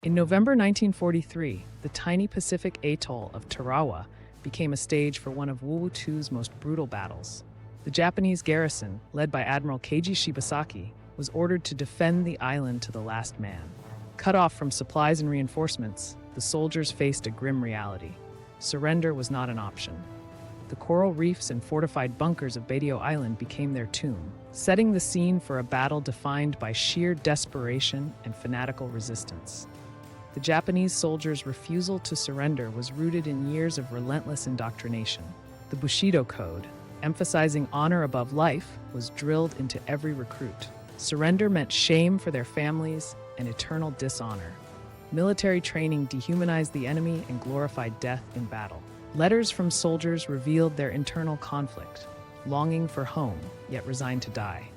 In November 1943, the tiny Pacific atoll of Tarawa became a stage for one of WWII's most brutal battles. The Japanese garrison, led by Admiral Keiji Shibasaki, was ordered to defend the island to the last man. Cut off from supplies and reinforcements, the soldiers faced a grim reality. Surrender was not an option. The coral reefs and fortified bunkers of Battle Island became their tomb, setting the scene for a battle defined by sheer desperation and fanatical resistance. The Japanese soldiers' refusal to surrender was rooted in years of relentless indoctrination. The Bushido code, emphasizing honor above life, was drilled into every recruit. Surrender meant shame for their families and eternal dishonor. Military training dehumanized the enemy and glorified death in battle. Letters from soldiers revealed their internal conflict, longing for home, yet resigned to die.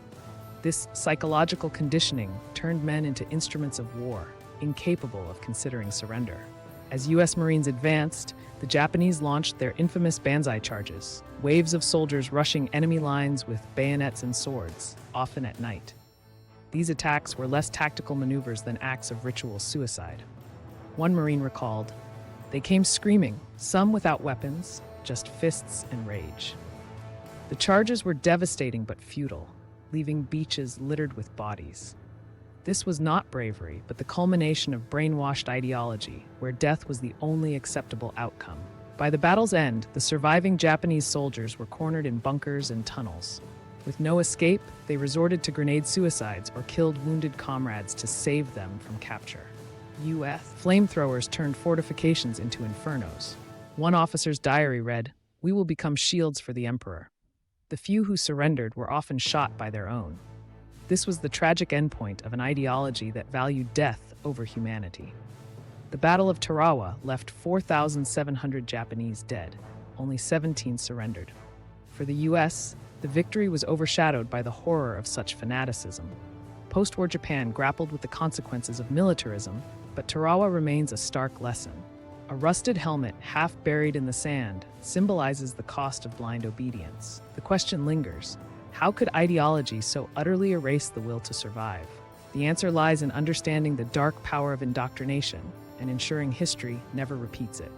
This psychological conditioning turned men into instruments of war, incapable of considering surrender. As U.S. Marines advanced, the Japanese launched their infamous Banzai charges, waves of soldiers rushing enemy lines with bayonets and swords, often at night. These attacks were less tactical maneuvers than acts of ritual suicide. One Marine recalled, "They came screaming, some without weapons, just fists and rage." The charges were devastating but futile, leaving beaches littered with bodies. This was not bravery, but the culmination of brainwashed ideology, where death was the only acceptable outcome. By the battle's end, the surviving Japanese soldiers were cornered in bunkers and tunnels. With no escape, they resorted to grenade suicides or killed wounded comrades to save them from capture. U.S. flamethrowers turned fortifications into infernos. One officer's diary read, "We will become shields for the Emperor." The few who surrendered were often shot by their own. This was the tragic endpoint of an ideology that valued death over humanity. The Battle of Tarawa left 4,700 Japanese dead. Only 17 surrendered. For the U.S., the victory was overshadowed by the horror of such fanaticism. Post-war Japan grappled with the consequences of militarism, but Tarawa remains a stark lesson. A rusted helmet, half buried in the sand, symbolizes the cost of blind obedience. The question lingers: how could ideology so utterly erase the will to survive? The answer lies in understanding the dark power of indoctrination and ensuring history never repeats it.